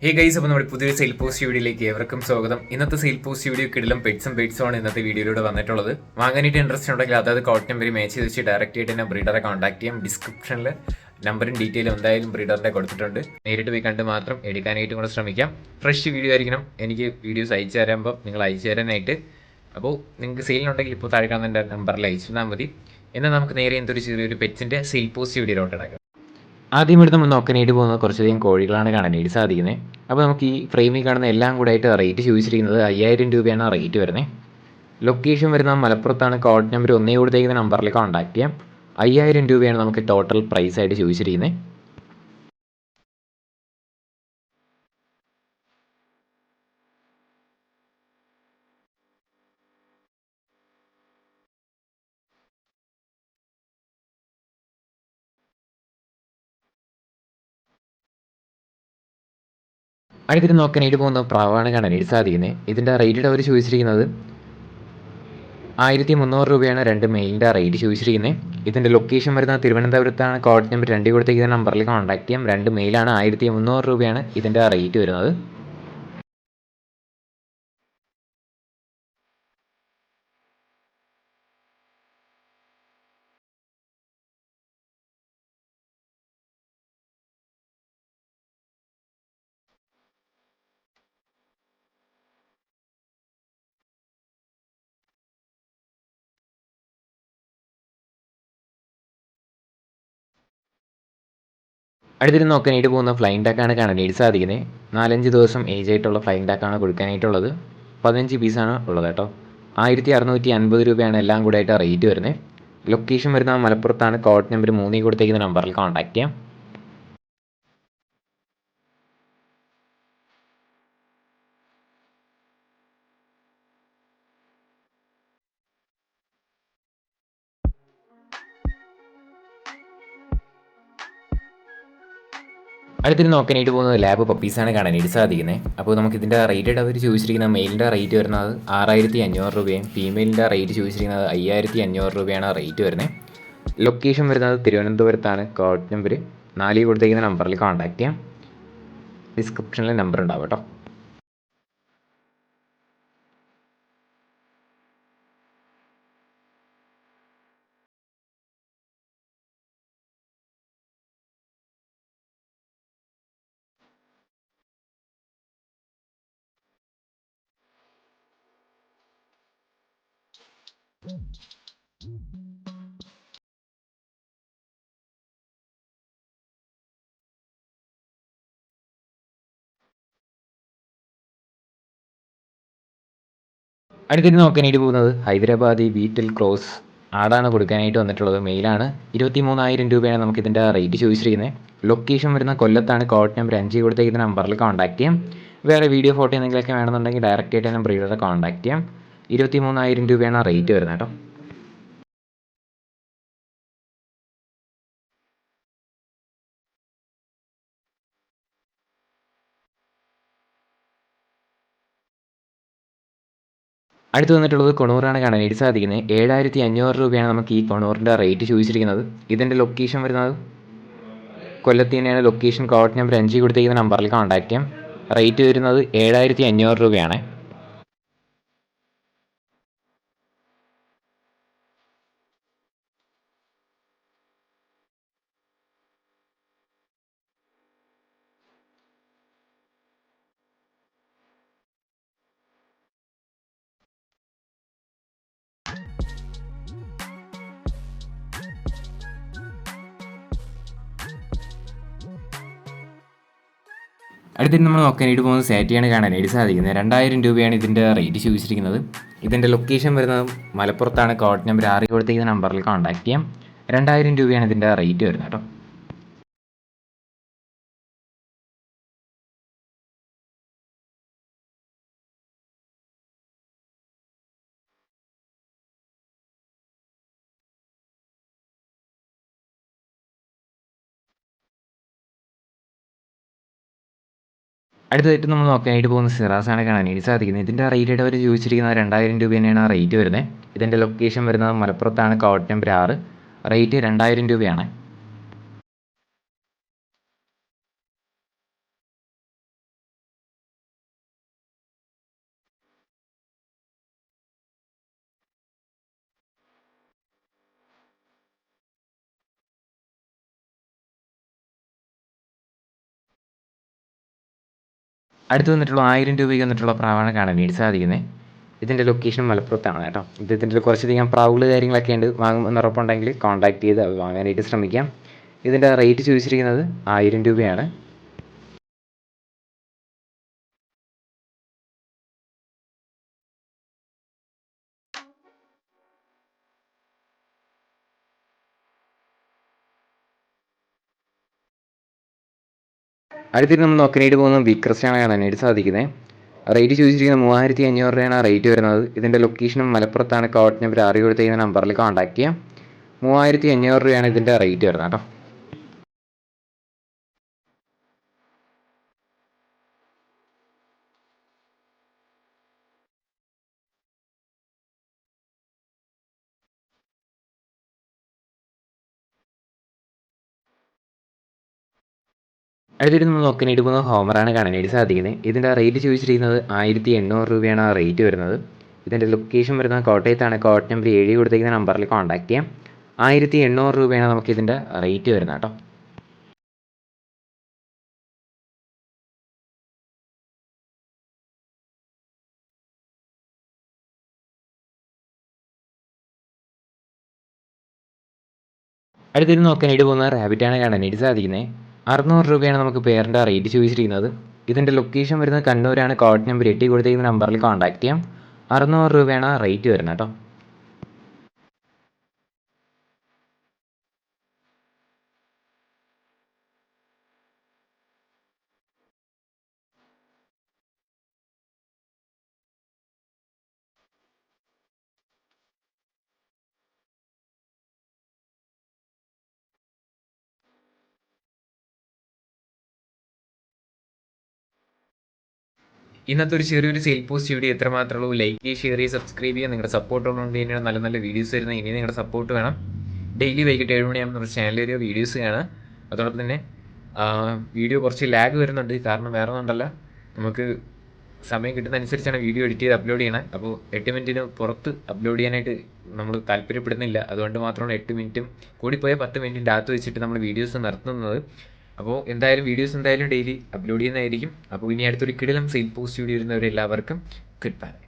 Hey guys, അപ്പോൾ നമ്മുടെ പുതിയൊരു സെയിൽ പോസ്റ്റ് വീഡിയോയിലേക്ക് ഏവർക്കും സ്വാഗതം. ഇന്നത്തെ സെയിൽ പോസ്റ്റ് വീഡിയോ കിടിലും പെറ്റ്സും ആണ് ഇന്നത്തെ വീഡിയോയിലൂടെ വന്നിട്ടുള്ളത്. വാങ്ങാനായിട്ട് ഇൻട്രസ്റ്റ് ഉണ്ടെങ്കിൽ അതായത് കോട്ട് നമ്പർ മാച്ച് ചെയ്ത് വെച്ച് ഡയറക്റ്റ് ആയിട്ട് തന്നെ ബ്രീഡറെ കോൺടാക്ട് ചെയ്യാം. ഡിസ്ക്രിപ്ഷനിൽ നമ്പറും ഡീറ്റെയിലും എന്തായാലും ബ്രീഡറിൻ്റെ കൊടുത്തിട്ടുണ്ട്. നേരിട്ട് പോയി കണ്ട് മാത്രം എടുക്കാനായിട്ട് കൂടെ ശ്രമിക്കാം. ഫ്രഷ് വീഡിയോ ആയിരിക്കണം. എനിക്ക് വീഡിയോസ് അയച്ചു തരുമ്പോൾ നിങ്ങൾ അയച്ചു തരാനായിട്ട്. അപ്പോൾ നിങ്ങൾക്ക് സെയിലുണ്ടെങ്കിൽ ഇപ്പോൾ താഴെ കാണുന്ന നമ്പറിൽ അയച്ചു തന്നാൽ മതി. എന്നാൽ നമുക്ക് നേരെ എന്തൊരു ചെറിയൊരു പെറ്റ്സിൻ്റെ സെയിൽ പോസ്റ്റ് വീഡിയോയിലോട്ട് ഇടാം. ആദ്യം ഇവിടെ നമ്മൾ നോക്കാനായിട്ട് പോകുന്നത് കുറച്ചധികം കോഴികളാണ് കാണാനായിട്ട് സാധിക്കുന്നത്. അപ്പോൾ നമുക്ക് ഈ ഫ്രെയിമിൽ കാണുന്ന എല്ലാം കൂടെ ആയിട്ട് റേറ്റ് ചോദിച്ചിരിക്കുന്നത് 5000 രൂപയാണ് റേറ്റ് വരുന്നത്. ലൊക്കേഷൻ വരുന്ന മലപ്പുറത്താണ്. കോഡ് നമ്പർ 1 കൊടുത്തേക്കുന്ന നമ്പറിൽ കോൺടാക്ട് ചെയ്യാം. 5000 രൂപയാണ് നമുക്ക് ടോട്ടൽ പ്രൈസ് ആയിട്ട് ചോദിച്ചിരിക്കുന്നത്. അടുത്തിട്ട് നോക്കാനായിട്ട് പോകുന്ന പ്രാവാണ് കാണാനായിട്ട് സാധിക്കുന്നത്. ഇതിൻ്റെ റേറ്റ് അവർ ചോദിച്ചിരിക്കുന്നത് 1300 രൂപയാണ് രണ്ട് മെയിലിൻ്റെ റേറ്റ് ചോദിച്ചിരിക്കുന്നത്. ഇതിൻ്റെ ലൊക്കേഷൻ വരുന്നത് തിരുവനന്തപുരത്താണ്. കോഡ് നമ്പർ 2 കൊടുത്തേക്കുന്ന നമ്പറിൽ കോൺടാക്ട് ചെയ്യാം. രണ്ട് മെയിലാണ്. 1300 രൂപയാണ് ഇതിൻ്റെ റേറ്റ് വരുന്നത്. അടുത്തിട്ട് നോക്കാനായിട്ട് പോകുന്ന ഫ്ലൈങ് ടാക്കാണ് കാണാനായിട്ട് സാധിക്കുന്നത്. 4-5 ദിവസം ഏജ് ആയിട്ടുള്ള ഫ്ലൈങ് ടാക്കാണ് കൊടുക്കാനായിട്ടുള്ളത്. 15 പീസാണ് ഉള്ളത് കേട്ടോ. 1650 രൂപയാണ് എല്ലാം കൂടെ ആയിട്ട് റേറ്റ് വരുന്നത്. ലൊക്കേഷൻ വരുന്നത് മലപ്പുറത്താണ്. കോഡ് നമ്പർ 3 കൊടുത്തേക്കുന്ന നമ്പറിൽ കോൺടാക്ട് ചെയ്യാം. അടുത്തിട്ട് നോക്കാനായിട്ട് പോകുന്നത് ലാബ് പപ്പീസാണ് കാണാനായിട്ട് സാധിക്കുന്നത്. അപ്പോൾ നമുക്ക് ഇതിൻ്റെ റേറ്റ് അവർ ചോദിച്ചിരിക്കുന്ന മെയിലിൻ്റെ റേറ്റ് വരുന്നത് 6500 രൂപയും ഫീമെയിലിൻ്റെ റേറ്റ് ചോദിച്ചിരിക്കുന്നത് 5500 രൂപയാണ് റേറ്റ് വരുന്നത്. ലൊക്കേഷൻ വരുന്നത് തിരുവനന്തപുരത്താണ്. കോഡ് നമ്പർ 4 കൊടുത്തേക്കുന്ന നമ്പറിൽ കോൺടാക്ട് ചെയ്യാം. ഡിസ്ക്രിപ്ഷനിൽ നമ്പർ ഉണ്ടാവും കേട്ടോ. അടുത്തിട്ട് നോക്കാനായിട്ട് പോകുന്നത് ഹൈദരാബാദി ബീറ്റൽ ക്രോസ് ആടാണ് കൊടുക്കാനായിട്ട് വന്നിട്ടുള്ളത്. മെയിലാണ്. 23000 രൂപയാണ് നമുക്ക് ഇതിൻ്റെ റേറ്റ് ചോദിച്ചിരിക്കുന്നത്. ലൊക്കേഷൻ വരുന്ന കൊല്ലത്താണ്. കോഡ് നമ്പർ 5 കൊടുത്തേക്കുന്ന നമ്പറിൽ കോൺടാക്ട് ചെയ്യാം. വേറെ വീഡിയോ ഫോട്ടോ എന്തെങ്കിലുമൊക്കെ വേണമെന്നുണ്ടെങ്കിൽ ഡയറക്റ്റ് ആയിട്ട് തന്നെ ബ്രീഡറെ കോൺടാക്ട് ചെയ്യാം. 23000 രൂപയാണ് റേറ്റ് വരുന്നത് കേട്ടോ. അടുത്ത് വന്നിട്ടുള്ളത് കൊണൂറാണ് കാണാനായിട്ട് സാധിക്കുന്നത്. 7500 രൂപയാണ് നമുക്ക് ഈ കൊണൂറിൻ്റെ റേറ്റ് ചോദിച്ചിരിക്കുന്നത്. ഇതിൻ്റെ ലൊക്കേഷൻ വരുന്നത് കൊല്ലത്ത് തന്നെയാണ്. ലൊക്കേഷൻ കോഡ് നമ്പർ 5 കൊടുത്തേക്കുന്ന നമ്പറിൽ കോൺടാക്ട് ചെയ്യാം. റേറ്റ് വരുന്നത് 7500 രൂപയാണ്. അടുത്തിട്ട് നമ്മൾ നോക്കാനായിട്ട് പോകുന്നത് സാറ്റിയാണ് കാണാനായിട്ട് സാധിക്കുന്നത്. 2000 രൂപയാണ് ഇതിൻ്റെ റേറ്റ് ചോദിച്ചിരിക്കുന്നത്. ഇതിൻ്റെ ലൊക്കേഷൻ വരുന്നത് മലപ്പുറത്താണ്. കോഡ് നമ്പർ 6 കൊടുത്തേക്കുന്ന നമ്പറിൽ കോൺടാക്ട് ചെയ്യാം. 2000 രൂപയാണ് ഇതിൻ്റെ റേറ്റ് വരുന്നത് കേട്ടോ. അടുത്തതായിട്ട് നമ്മൾ നോക്കാനായിട്ട് പോകുന്ന സിറാസാണ് കാണാനായിട്ട് സാധിക്കുന്നത്. ഇതിൻ്റെ റേറ്റ് അവർ ചോദിച്ചിരിക്കുന്നത് 2000 രൂപ തന്നെയാണ് റേറ്റ് വരുന്നത്. ഇതിൻ്റെ ലൊക്കേഷൻ വരുന്നത് മലപ്പുറത്താണ്. Code number 6. റേറ്റ് 2000 രൂപയാണ്. അടുത്ത് വന്നിട്ടുള്ള 1000 രൂപയ്ക്ക് വന്നിട്ടുള്ള പ്രാവാണ് കാണാൻ വേണ്ടി സാധിക്കുന്നത്. ഇതിൻ്റെ ലൊക്കേഷൻ മലപ്പുറത്താണ് കേട്ടോ. ഇതിൻ്റെ കുറച്ചധികം പ്രൗഡ് കാര്യങ്ങളൊക്കെ ഉണ്ട്. വാങ്ങുമെന്ന് ഉറപ്പുണ്ടെങ്കിൽ കോൺടാക്ട് ചെയ്ത് അത് വാങ്ങാനായിട്ട് ശ്രമിക്കാം. ഇതിൻ്റെ റേറ്റ് ചോദിച്ചിരിക്കുന്നത് 1000 രൂപയാണ്. അടുത്തിട്ട് നമ്മൾ നോക്കാനായിട്ട് പോകുന്നത് വിക്രസ്റ്റാണ് കാണാനായിട്ട് സാധിക്കുന്നത്. റേറ്റ് ചോദിച്ചിരിക്കുന്നത് 3500 രൂപയാണ് റേറ്റ് വരുന്നത്. ഇതിൻ്റെ ലൊക്കേഷനും മലപ്പുറത്താണ്. കോഡ് നമ്പർ 6 കൊടുത്തിരിക്കുന്ന നമ്പറിൽ കോൺടാക്ട് ചെയ്യാം. 3500 രൂപയാണ് ഇതിൻ്റെ റേറ്റ് വരുന്നത് കേട്ടോ. അടുത്തിട്ട് നമ്മൾ നോക്കാനായിട്ട് പോകുന്നത് ഹോമറാണ് കാണാനായിട്ട് സാധിക്കുന്നത്. ഇതിൻ്റെ റേറ്റ് ചോദിച്ചിരിക്കുന്നത് 1800 രൂപയാണ് റേറ്റ് വരുന്നത്. ഇതിൻ്റെ ലൊക്കേഷൻ വരുന്നത് കോട്ടയത്താണ്. കോഡ് നമ്പർ 7 കൊടുത്തിരിക്കുന്ന നമ്പറിൽ കോൺടാക്ട് ചെയ്യാം. 1800 രൂപയാണ് നമുക്കിതിൻ്റെ റേറ്റ് വരുന്നത് കേട്ടോ. അടുത്തിട്ട് നോക്കാനായിട്ട് പോകുന്നത് റാബിറ്റാണ് കാണാനായിട്ട് സാധിക്കുന്നത്. 600 രൂപയാണ് നമുക്ക് പേരിൻ്റെ റേറ്റ് ചോദിച്ചിരിക്കുന്നത്. ഇതിൻ്റെ ലൊക്കേഷൻ വരുന്നത് കണ്ണൂരാണ്. കോഡ് നമ്പർ 8 കൊടുത്തിരിക്കുന്ന നമ്പറിൽ കോൺടാക്ട് ചെയ്യാം. 600 രൂപയാണ് റേറ്റ് വരുന്നത് കേട്ടോ. ഇന്നത്തെ ഒരു ചെറിയൊരു സെയിൽ പോസ്റ്റ് വീഡിയോ എത്ര മാത്രമേ ഉള്ളൂ. ലൈക്ക് ചെയ്യുക, ഷെയർ ചെയ്യുക, സബ്സ്ക്രൈബ് ചെയ്യുക. നിങ്ങളുടെ സപ്പോർട്ട് ഉള്ളതുകൊണ്ട് തന്നെയാണ് നല്ല നല്ല വീഡിയോസ് വരുന്നത്. ഇനി നിങ്ങളുടെ സപ്പോർട്ട് വേണം. ഡെയിലി വൈകിട്ട് 7 മണിയാകുമ്പോൾ നമ്മുടെ ചാനലിൽ ഒരു വീഡിയോസ് കാണാം. അതോടൊപ്പം തന്നെ വീഡിയോ കുറച്ച് ലാഗ് വരുന്നുണ്ട്. കാരണം വേറെ ഒന്നുമല്ല, നമുക്ക് സമയം കിട്ടുന്നതനുസരിച്ചാണ് വീഡിയോ എഡിറ്റ് ചെയ്ത് അപ്ലോഡ് ചെയ്യണത്. അപ്പോൾ 8 മിനിറ്റിന് പുറത്ത് അപ്ലോഡ് ചെയ്യാനായിട്ട് നമ്മൾ താല്പര്യപ്പെടുന്നില്ല. അതുകൊണ്ട് മാത്രമാണ് 8 മിനിറ്റും കൂടിപ്പോയാൽ 10 മിനിറ്റിൻ്റെ അകത്ത് വെച്ചിട്ട് നമ്മൾ വീഡിയോസ് നടത്തുന്നത്. അപ്പോൾ എന്തായാലും വീഡിയോസ് എന്തായാലും ഡെയിലി അപ്ലോഡ് ചെയ്യുന്നതായിരിക്കും. അപ്പോൾ ഇനി അടുത്തൊരു കിടിലം സെയിൽ പോസ്റ്റ് വീഡിയോ വരുന്നവരെല്ലാവർക്കും ഗുഡ് ബൈ.